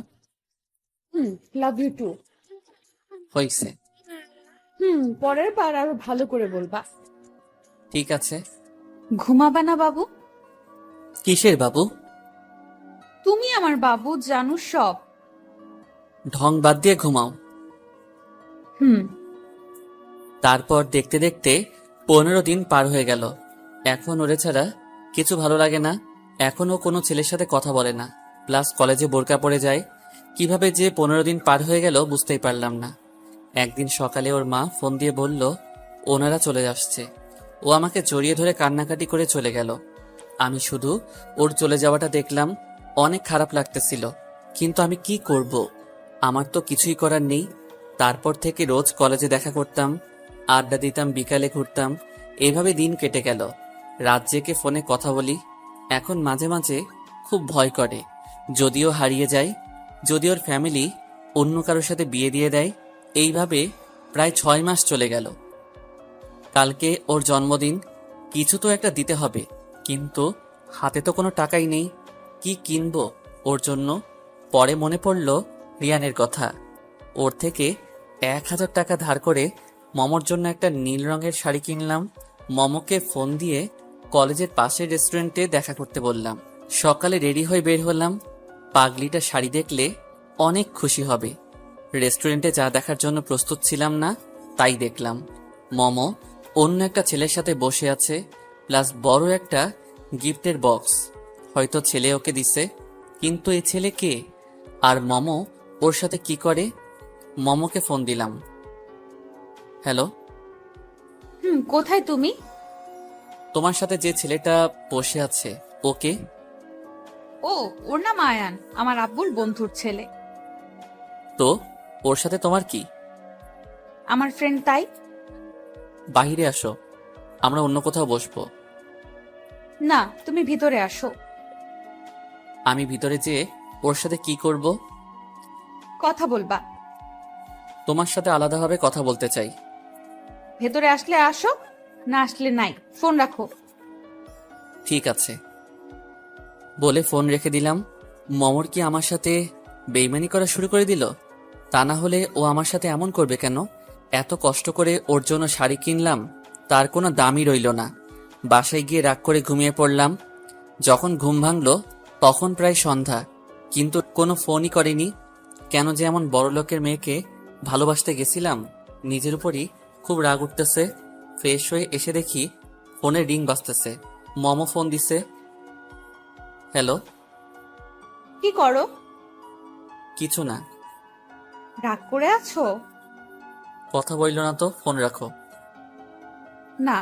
Love you too. হইছে। পরের বার আরো ভালো করে বলবা। ঠিক আছে। ঘুমাবা না বাবু? কিসের বাবু? তুমি আমার বাবু, জানো সব। ঢং বাদ দিয়ে ঘুমাও। হুম। তারপর দেখতে দেখতে 15 দিন পার হয়ে গেল। এখন ওরে ছাড়া কিছু ভালো লাগে না। এখনো কোনো ছেলের সাথে কথা বলে না, প্লাস কলেজে বোরকা পরে যায়। কিভাবে যে 15 দিন পার হয়ে গেল বুঝতেই পারলাম না। একদিন সকালে ওর মা ফোন দিয়ে বলল ওনারা চলে আসছে। ও আমাকে জড়িয়ে ধরে কান্নাকাটি করে চলে গেল। আমি শুধু ওর চলে যাওয়াটা দেখলাম, অনেক খারাপ লাগতেছিল, কিন্তু আমি কি করব? আমার তো কিছুই করার নেই। তারপর থেকে রোজ কলেজে দেখা করতাম, আড্ডা দিতাম, বিকালে ঘুরতাম। এইভাবে দিন কেটে গেল। রাত জেগে ফোনে কথা বলি। এখন মাঝে মাঝে খুব ভয় করে, যদিও হারিয়ে যায়, যদি ওর ফ্যামিলি অন্য কারোর সাথে বিয়ে দিয়ে দেয়। এইভাবে প্রায় 6 মাস চলে গেল। কালকে ওর জন্মদিন, কিছু তো একটা দিতে হবে, কিন্তু হাতে তো কোনো টাকাই নেই। কি কিনবো ওর জন্য? পরে মনে পড়ল রিয়ানের কথা। ওর থেকে 1000 টাকা ধার করে মমর জন্য একটা নীল রঙের শাড়ি কিনলাম। মমকে ফোন দিয়ে কলেজের পাশের রেস্টুরেন্টে দেখা করতে বললাম। সকালে রেডি হয়ে বের হলাম। পাগলিটা শাড়ি দেখলে অনেক খুশি হবে। রেস্টুরেন্টে যা দেখার জন্য প্রস্তুত ছিলাম না, তাই দেখলাম। মম অন্য একটা ছেলের সাথে বসে আছে, প্লাস বড় একটা গিফটের বক্স। হয়তো ছেলে ওকে দিছে, কিন্তু এই ছেলে কে? আর মম ওর সাথে কি করে? মমকে ফোন দিলাম। হ্যালো, কোথায় তুমি? তোমার সাথে যে ছেলেটা বসে আছে ওকে? ও, ওর নাম আয়ান, আমার আব্বুর বন্ধুর ছেলে। তো ওর সাথে তোমার কি? আমার ফ্রেন্ড, তাই। বাহিরে আসো, আমরা অন্য কোথাও বসবো। না, তুমি ভিতরে আসো। আমি ভিতরে যেয়ে ওর সাথে কি করব? কথা বলবা। তোমার সাথে আলাদাভাবে কথা বলতে চাই। ভেতরে আসলে আসো, না আসলে নাই। ফোন রাখো। ঠিক আছে বলে ফোন রেখে দিলাম। মমর কি আমার সাথে বেইমানি করা শুরু করে দিল? তা না হলে ও আমার সাথে এমন করবে কেন? এত কষ্ট করে ওর জন্য শাড়ি কিনলাম, তার কোনো দামই রইল না। বাসায় গিয়ে রাগ করে ঘুমিয়ে পড়লাম। যখন ঘুম ভাঙলো তখন প্রায় সন্ধ্যা, কিন্তু কোনো ফোনই করেনি। কেন যে এমন বড়লোকের মেয়েকে ভালোবাসতে গেছিলাম? নিজের উপরই খুব রাগ উঠতেছে। ফ্রেশ হয়ে এসে দেখি ফোনের রিং বাজতেছে। মম ফোন দিছে। হ্যালো। কি করো? কিছু না। রাগ করে আছো? কথা বললো না তো, ফোন রাখো। না।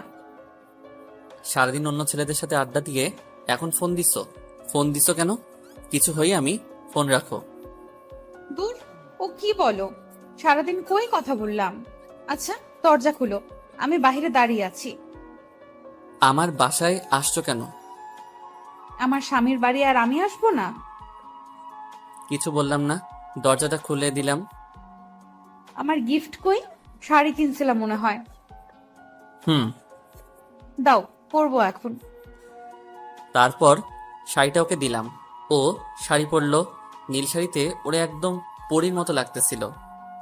সারাদিন অন্য ছেলেদের সাথে আড্ডা দিয়ে এখন ফোন দিছো? ফোন দিছো কেন? কিছু হই আমি? ফোন রাখো। দূর, ও কি বলো? সারাদিন কই কথা বললাম। আচ্ছা, দরজা খুলো, আমি বাইরে দাঁড়িয়ে আছি। আমার বাসায় আসছো কেন? আমার স্বামীর বাড়ি আর আমি আসবো না? কিছু বললাম না, দরজাটা খুলে দিলাম। আমার গিফট কই? শাড়ি কিনছিলাম মনে হয়। হুম। দাও, পরবো এখন। তারপর শাড়িটা ওকে দিলাম। ও শাড়ি পরলো। নীল শাড়িতে ওরে একদম পরীর মতো লাগতেছিল।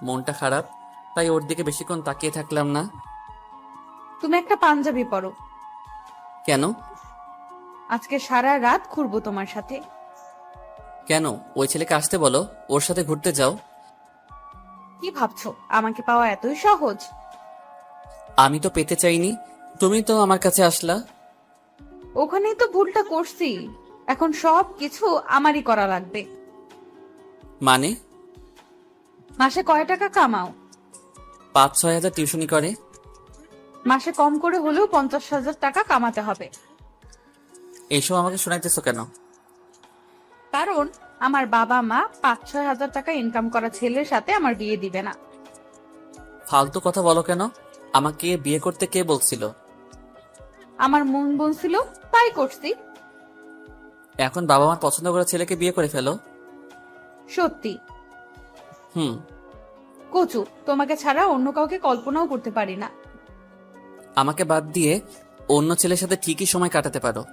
মনটা খারাপ, তাই ওর দিকে বেশিক্ষণ তাকিয়ে থাকলাম না। তুমি একটা পাঞ্জাবি পরো। কেন? আজকে সারা রাত ঘুরবো তোমার সাথে। কেন? ওই ছেলেকে আসতে বলো, ওর সাথে ঘুরতে যাও। কি ভাবছো আমাকে পাওয়া এতই সহজ? আমি তো পেতে চাইনি, তুমি তো আমার কাছে আসলা। ওখানেই তো ভুলটা করছি। এখন সব কিছু আমারই করা লাগবে। মানে? মাসে কয় টাকা কামাও? 5-6 হাজার টিউশনি করে। মাসে কম করে হলেও 50,000 টাকা কামাতে হবে। এইসব আমাকে শোনাইতেছো কেন? কারণ আমার বাবা মা 5-6 হাজার টাকা ইনকাম করা ছেলের সাথে আমার বিয়ে দিবে না। ফালতু কথা বলো কেন? আমাকে বিয়ে করতে কে বলছিল? আমার মন বলছিল, তাই করছি। এখন বাবা মার পছন্দ করা ছেলেকে বিয়ে করে ফেলো। সত্যি। হুম। কচু, তোমাকে ছাড়া অন্য কাউকে কল্পনাও করতে পারি না। আমাকে বাদ দিয়ে অন্য ছেলের সাথে ঠিকই সময় কাটাতে পারো।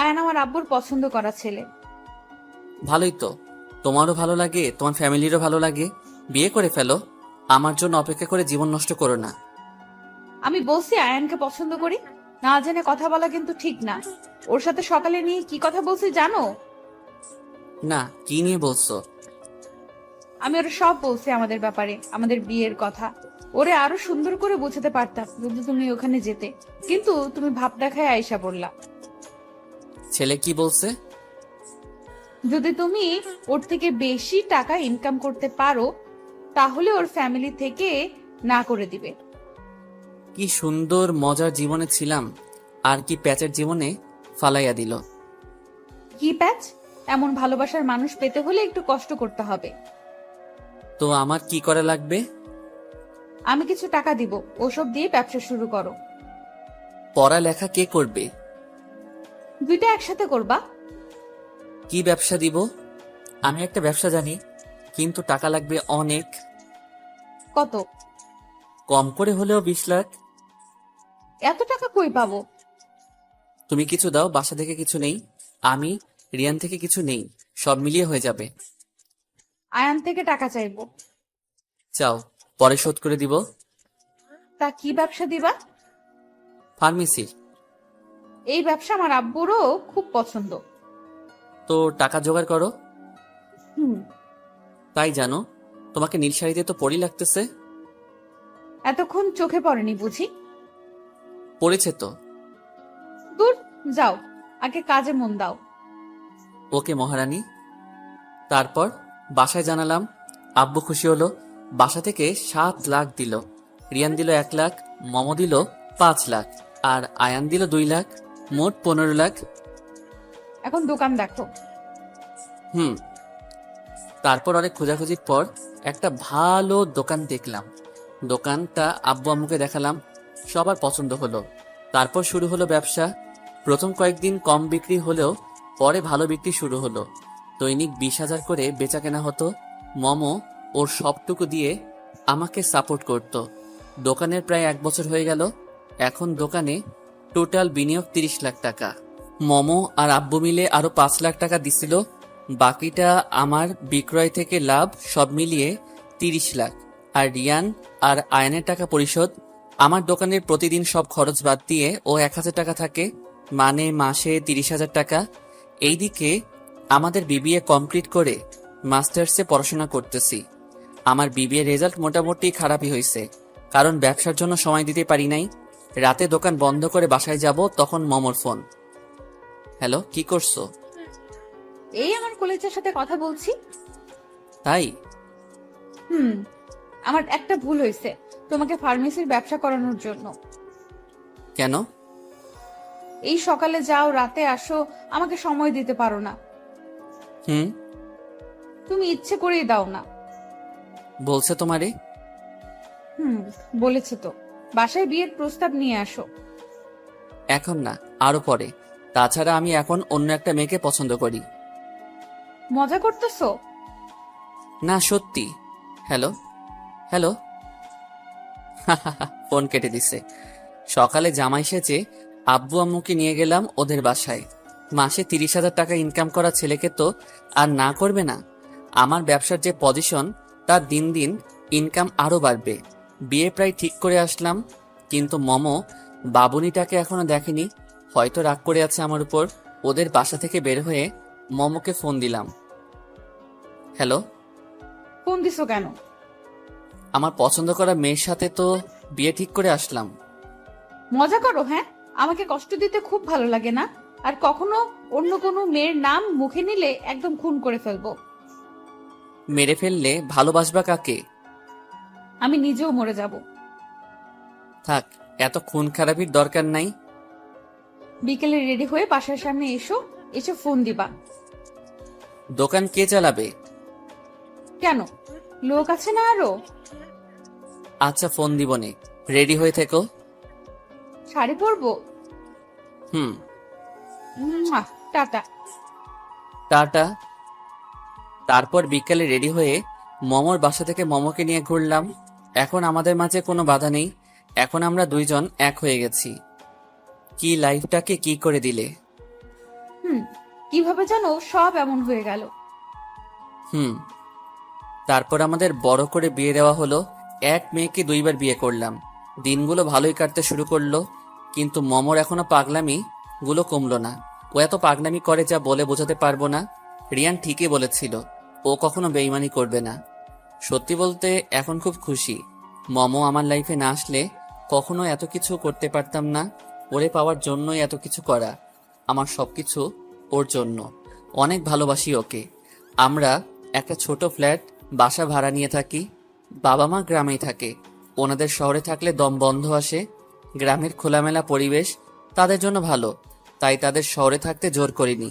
আয়ান আমার আব্বুর পছন্দ করা ছেলে। ভালোই তো, তোমারও ভালো লাগে, তোমার ফ্যামিলিরও ভালো লাগে, বিয়ে করে ফেলো। আমার জন্য অপেক্ষা করে জীবন নষ্ট করো না। আমি বলছি আয়ানকে পছন্দ করি, না জেনে কথা বলা কিন্তু ঠিক না। ওর সাথে সকালে নিয়ে কি কথা বলছি জানো? না, কি নিয়ে বলছো? আমি ওরা সব বলছি আমাদের ব্যাপারে, আমাদের বিয়ের কথা। ওরে আরো সুন্দর করে বোঝাতে পারতাম যদি তুমি ওখানে যেতে, কিন্তু তুমি ভাব দেখায় আয়সা বললা। ছেলে কি বলছে? যদি তুমি ওর থেকে বেশি টাকা ইনকাম করতে পারো তাহলে ওর ফ্যামিলি থেকে না করে দিবে। কি সুন্দর মজার জীবনে ছিলাম, আর কি প্যাচের জীবনে ফালাইয়া দিল। কি প্যাচ? এমন ভালোবাসার মানুষ পেতে হলে একটু কষ্ট করতে হবে। তো আমার কি করা লাগবে? আমি কিছু টাকা দিব, ওসব দিয়ে ব্যবসা শুরু করো। পড়ালেখা কে করবে? দুইটা একসাথে করবা। কি ব্যবসা দিব? আমি একটা ব্যবসা জানি, কিন্তু টাকা লাগবে অনেক। কত? কম করে হলেও 20 লাখ। এত টাকা কই পাবো? তুমি কিছু দাও, বাসা থেকে কিছু নেই, আমি রিয়ান থেকে কিছু নেই, সব মিলিয়ে হয়ে যাবে। আয়ান থেকে টাকা চাইবো। চাও, পরে শোধ করে দিব। তা কি ব্যবসা দিবা? ফার্মেসির। এই ব্যবসা আমার আব্বুরও খুব পছন্দ। তো টাকা জোগাড় করো। হুম। তাই জানো, তোমাকে নীল শাড়িতে তো পরি লাগতেছে। এতক্ষণ চোখে পড়েনি বুঝি? পড়েছে তো। দূর, যাও, আগে কাজে মন দাও। ওকে মহারানী। তারপর বাসায় জানালাম, আব্বু খুশি হলো। বাসা থেকে 7 লাখ দিল। রিয়ান দিল 1 লাখ, মম দিল 5 লাখ, আর আয়ান দিল 2 লাখ, মোট 15 লাখ। এখন দোকান দেখো। হুম। তারপর অনেক খোঁজাখুঁজির পর একটা ভালো দোকান দেখলাম। দোকানটা আব্বু আম্মুকে দেখালাম, সবার পছন্দ হলো। তারপর শুরু হলো ব্যবসা। প্রথম কয়েকদিন কম বিক্রি হলেও পরে ভালো বিক্রি শুরু হলো। দৈনিক 20,000 করে বেচা কেনা হতো। মমো ওর সবটুকু দিয়ে আমাকে সাপোর্ট করত। দোকানের প্রায় 1 বছর হয়ে গেল। এখন দোকানে টোটাল বিনিয়োগ 30 লাখ টাকা। মমো আর আব্বু মিলে আরো 5 লাখ টাকা দিছিল। বাকিটা আমার বিক্রয় থেকে লাভ, সব মিলিয়ে 30 লাখ। আর রিয়ান আর আয়নের টাকা পরিশোধ। আমার দোকানের প্রতিদিন সব খরচ বাদ দিয়ে ও 1,000 টাকা থাকে, মানে মাসে 30,000 টাকা। এইদিকে আমাদের বিবিএ কমপ্লিট করে মাস্টার্সে পড়াশোনা করতেছি। আমার বিবিএ রেজাল্ট মোটামুটি খারাপই হয়েছে, কারণ ব্যবসার জন্য সময় দিতে পারি নাই। রাতে দোকান বন্ধ করে বাসায় যাব, তখন মমর ফোন। হ্যালো, কি করছো? এই আমার কলেজের সাথে কথা বলছি। তাই? হুম। আমার একটা ভুল হয়েছে তোমাকে ফার্মেসির ব্যবসা করানোর জন্য। কেন? এই সকালে যাও, রাতে আসো, আমাকে সময় দিতে পারো না। হুম। তুমি ইচ্ছে করেই দাও না। বলছে তোমারে? হুম, বলেছে তো। বাসায় বিয়ের প্রস্তাব নিয়ে আসো। এখন না, আরো পরে। তাছাড়া আমি এখন অন্য একটা মেয়েকে পছন্দ করি। মজা করতেছো? না, সত্যি। Hello hello. ফোন কেটে দিছে। সকালে জামাই সেজে আব্বু আম্মুকে নিয়ে গেলাম ওদের বাসায়। মাসে 30,000 টাকা ইনকাম করা ছেলেকে তো আর না করবে না। আমার ব্যবসার যে পজিশন, তার দিন দিন ইনকাম আরো বাড়বে। বিয়ে প্রায় ঠিক করে আসলাম, কিন্তু মমো বাবুনিটাকে এখনো দেখেনি, হয়তো রাগ করে আছে আমার উপর। ওদের বাসা থেকে বের হয়ে মমোকে ফোন দিলাম। হ্যালো। ফোন দিছো কেন? আমার পছন্দ করা মেয়ের সাথে তো বিয়ে ঠিক করে আসলাম। মজা করো? হ্যাঁ, আমাকে কষ্ট দিতে খুব ভালো লাগে না। আর কখনো অন্য কোনো মেয়ের নাম মুখে নিলে একদম খুন করে ফেলবো। মেরে ফেললে ভালোবাসবা কাকে? আমি নিজেও মরে যাব। থাক, এত খুন খারাপির দরকার নাই। বিকেলে রেডি হয়ে বাসার সামনে এসো, এসে ফোন দিবা। দোকান কে চালাবে? কেন, লোক আছে না আরো? আচ্ছা, ফোন দিবনে। রেডি হয়ে থেকো। শাড়ি পরবো। হুম। টাটা। টাটা। তারপর বিকেলে রেডি হয়ে মমোর বাসা থেকে মমোকে নিয়ে ঘুরলাম। এখন আমাদের মাঝে কোনো বাধা নেই। এখন আমরা দুইজন এক হয়ে গেছি। কি লাইফটাকে কি করে দিলে! কিভাবে জানো সব এমন হয়ে গেল? হুম। তারপর আমাদের বড় করে বিয়ে দেওয়া হলো। এক মেয়েকে 2বার বিয়ে করলাম। দিনগুলো ভালোই কাটতে শুরু করলো, কিন্তু মমর এখনো পাগলামি গুলো কমলো না। ও এত পাগলামি করে যা বলে বোঝাতে পারবো না। রিয়ান ঠিকই বলেছিল, ও কখনো বেইমানি করবে না। সত্যি বলতে এখন খুব খুশি। মমো আমার লাইফে না আসলে কখনো এত কিছু করতে পারতাম না। ওরে পাওয়ার জন্যই এত কিছু করা। আমার সবকিছু ওর জন্য। অনেক ভালোবাসি ওকে। আমরা একটা ছোট ফ্ল্যাট বাসা ভাড়া নিয়ে থাকি। বাবা মা গ্রামেই থাকে। ওনাদের শহরে থাকলে দম বন্ধ আসে। গ্রামের খোলামেলা পরিবেশ তাদের জন্য ভালো, তাই তাদের শহরে থাকতে জোর করিনি।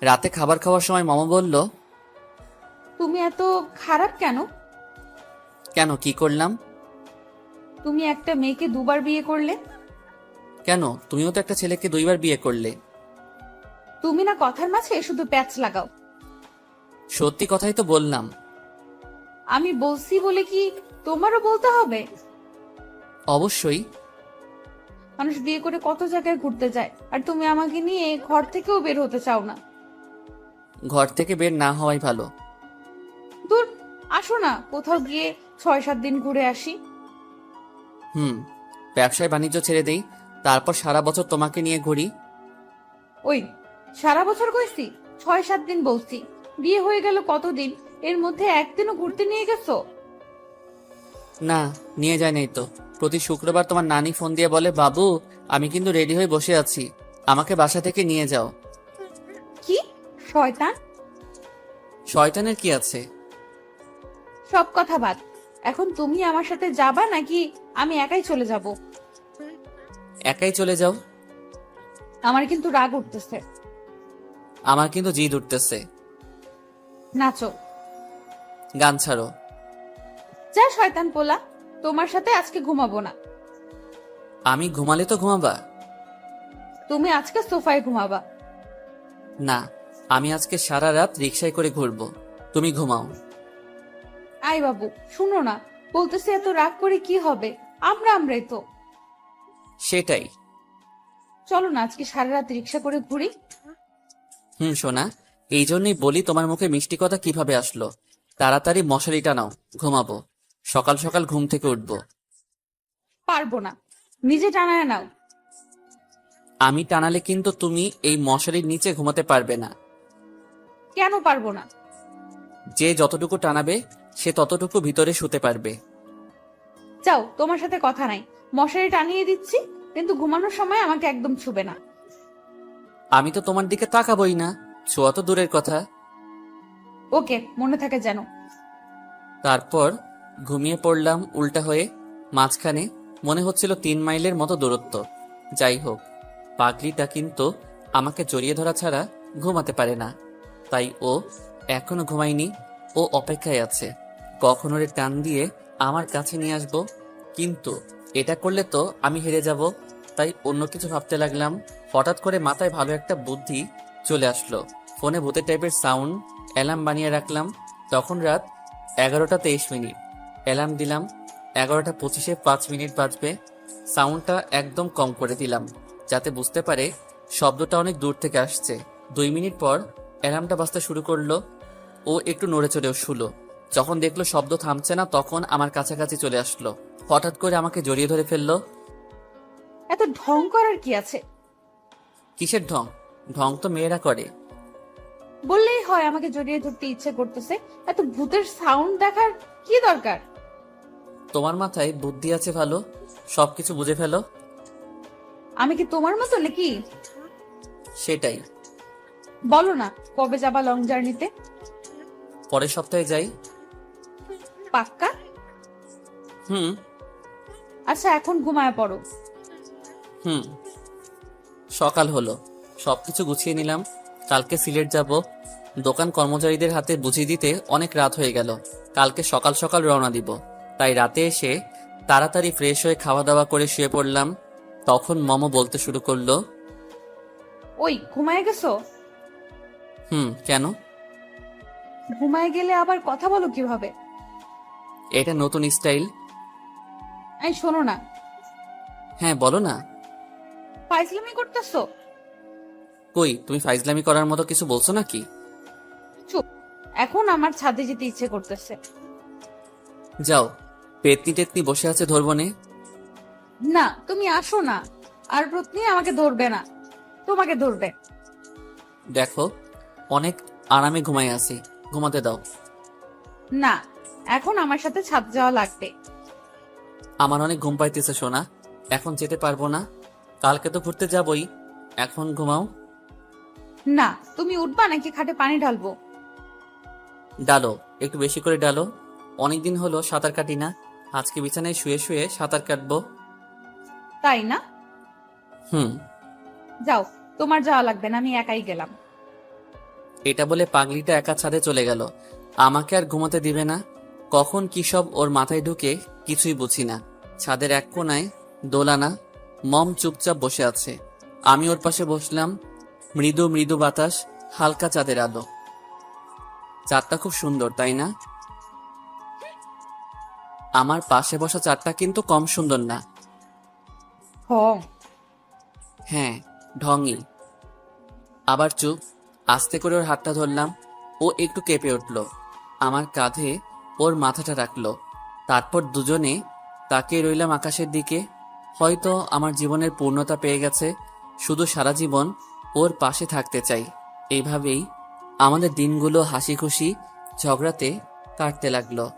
রাতে খাবার খাওয়ার সময় মামা বলল, তুমি এত খারাপ কেন? কেন, কি করলাম? তুমি একটা মেয়েকে 2বার বিয়ে করলে। কেন, তুমিও তো একটা ছেলেকে 2বার বিয়ে করলে। তুমি না কথার মাঝে শুধু প্যাচ লাগাও। সত্যি কথাই তো বললাম। আমি বলছি বলে কি তোমারও বলতে হবে? অবশ্যই। মানুষ বিয়ে করে কত জায়গায় ঘুরতে যায়, আর তুমি আমাকে নিয়ে ঘর থেকেও বের হতে চাও না। ঘর থেকে বের না হওয়াই ভালো। দূর, আসো না কোথাও গিয়ে 6-7 দিন ঘুরে আসি। হুম, ব্যবসায় বাণিজ্য ছেড়ে দেই, তারপর সারা বছর তোমাকে নিয়ে ঘুরি। ওই, সারা বছর কইছি? 6-7 দিন বলছি। বিয়ে হয়ে গেল কতদিন, এর মধ্যে একদিনও ঘুরতে নিয়ে গেছো? না, নিয়ে যায় নাই তো। প্রতি শুক্রবার তোমার নানি ফোন দিয়ে বলে, বাবু আমি কিন্তু রেডি হয়ে বসে আছি, আমাকে বাসা থেকে নিয়ে যাও। কি শয়তান! শয়তানের কি আছে? সব কথা বাদ। এখন তুমি আমার সাথে যাবা নাকি আমি একাই চলে যাব? একাই চলে যাও। আমার কিন্তু রাগ উঠতেছে। আমার কিন্তু জিদ উঠতেছে। নাচো। গান ছাড়ো। যা শয়তান পোলা, তোমার সাথে আজকে ঘুমাবো না। আমি ঘুমালে তো ঘুমাবা? তুমি আজকে সোফায় ঘুমাবা। না, আমি আজকে সারা রাত রিক্সায় করে ঘুরবো, তুমি ঘুমাও। আই বাবু, শুনো না, বলতেছে এত রাগ করে কি হবে? আমরাই তো। সেটাই। চলো না আজকে সারা রাত রিক্সা করে ঘুরি। সোনা, এই জন্যই বলি তোমার মুখে মিষ্টি কথা কিভাবে আসলো। তাড়াতাড়ি মশারিটা নাও, ঘুমাবো। সকাল সকাল ঘুম থেকে উঠবো। পারবো না, নিজে টানায় নাও। আমি টানালে কিন্তু তুমি এই মশারির নিচে ঘুমাতে পারবে না। কেন পারবো না? যে যতটুকু টানাবে সে ততটুকু ভিতরে শুতে পারবে। যাও, তোমার সাথে কথা নাই। মশারি টানিয়ে দিচ্ছি, কিন্তু ঘুমানোর সময় আমাকে একদম ছুবে না। আমি তো তোমার দিকে তাকাবই না, ছোঁয়া তো দূরের কথা। ওকে, মনে থাকে যেন। তারপর ঘুমিয়ে পড়লাম উল্টা হয়ে। মাঝখানে মনে হচ্ছিল 3 মাইলের মতো দূরত্ব। যাই হোক, পাগলিটা কিন্তু আমাকে জড়িয়ে ধরা ছাড়া ঘুমাতে পারে না। তাই ও এখনো ঘুমায়নি। ও অপেক্ষায় আছে কখন ওরে টান দিয়ে আমার কাছে নিয়ে আসবো। কিন্তু এটা করলে তো আমি হেরে যাব। তাই অন্য কিছু ভাবতে লাগলাম। হঠাৎ করে মাথায় ভালো একটা বুদ্ধি চলে আসলো। ফোনে ভূতের টাইপের সাউন্ড অ্যালার্ম বানিয়ে রাখলাম। তখন রাত 11টা 23 মিনিট। অ্যালার্ম দিলাম 11টা 25-এ 5 মিনিট বাজবে। সাউন্ডটা একদম কম করে দিলাম, যাতে বুঝতে পারে শব্দটা অনেক দূর থেকে আসছে। 2 মিনিট পর অ্যালার্মটা বাজতে শুরু করলো। ও একটু নড়ে চড়েও শুলো। যখন দেখলো শব্দ থামছে না, তখন আমার কাছাকাছি চলে আসলো। হঠাৎ করে আমাকে জড়িয়ে ধরে ফেললো। এত ঢং করার কি আছে? কিসের ঢং? ঢং তো মেয়েরা করে। বললেই হয় আমাকে জড়িয়ে ধরতে ইচ্ছে করতেছে। এত ভূতের সাউন্ড দেখার কি দরকার? তোমার মাথায় বুদ্ধি আছে ভালো, সবকিছু বুঝে ফেলো। আমি কি তোমার মতো নাকি? সেটাই। বলো না কবে যাবা লং জার্নিতে? পরের সপ্তাহে যাই। পাক্কা? হুম। আচ্ছা, এখন ঘুমায় পড়ো। হুম। সকাল হলো, সবকিছু গুছিয়ে নিলাম। কালকে সিলেট যাব। দোকান কর্মচারীদের হাতে বুঝিয়ে দিতে অনেক রাত হয়ে গেল। কালকে সকাল সকাল রওনা দিব। তাই রাতে এসে তাড়াতাড়ি ফ্রেশ হয়ে খাওয়া দাওয়া করে শুয়ে পড়লাম। তখন মমো বলতে শুরু করলো, ওই, ঘুমায় গেছো? কেন? ঘুমায় গেলে আবার কথা বলো কিভাবে? এটা নতুন স্টাইল। এই শোনো না, হ্যাঁ বলো না। ফাইজলামি করতেছো? কই, তুমি ফাইজলামি করার মতো কিছু বলছো নাকি? চুপ। এখন আমার ছাদে যেতে ইচ্ছে করতেছে। যাও, পেতনি টেতনি বসে আছে ধরবো নে। না, তুমি আসো না। আর প্রতিদিন আমাকে ধরবে না, তোমাকে ধরবে। দেখো, অনেক আরামে ঘুমাই আছি, ঘুমাতে দাও। না, এখন আমার সাথে ছাদ যাওয়া লাগবে। আমার অনেক ঘুম পাইতেছে সোনা, এখন যেতে পারবো না। কালকে তো ঘুরতে যাবই, এখন ঘুমাও। না, তুমি উঠবা নাকি খাটে পানি ঢালবো? ডালো, একটু বেশি করে ডালো। অনেকদিন হলো সাঁতার কাটি না, আজকে বিছানায় শুয়ে শুয়ে সাঁতার কাটবো। তাই না? হুম। যাও, তোমার যাওয়া লাগবে না, আমি একাই গেলাম। এটা বলে পাগলিটা একা ছাদে চলে গেল। আমাকে আর ঘুমাতে দিবে না। কখন কি সব ওর মাথায় ঢুকে কিছুই বুঝি না। ছাদের এক কোনায় দোলানা, মম চুপচাপ বসে আছে। আমি ওর পাশে বসলাম। মৃদু মৃদু বাতাস, হালকা চাঁদের আলো। চাঁদটা খুব সুন্দর, তাই না? আমার পাশে বসা চাঁদটা কিন্তু কম সুন্দর না। হ্যাঁ, ঢঙই। আবার চুপ। আস্তে করে ওর হাতটা ধরলাম। ও একটু কেঁপে উঠল। আমার কাঁধে ওর মাথাটা রাখলো। তারপর দুজনে তাকিয়ে রইলাম আকাশের দিকে। হয়তো আমার জীবনের পূর্ণতা পেয়ে গেছে। শুধু সারা জীবন ওর পাশে থাকতে চাই। এইভাবেই আমাদের দিনগুলো হাসি খুশি ঝগড়াতে কাটতে লাগলো।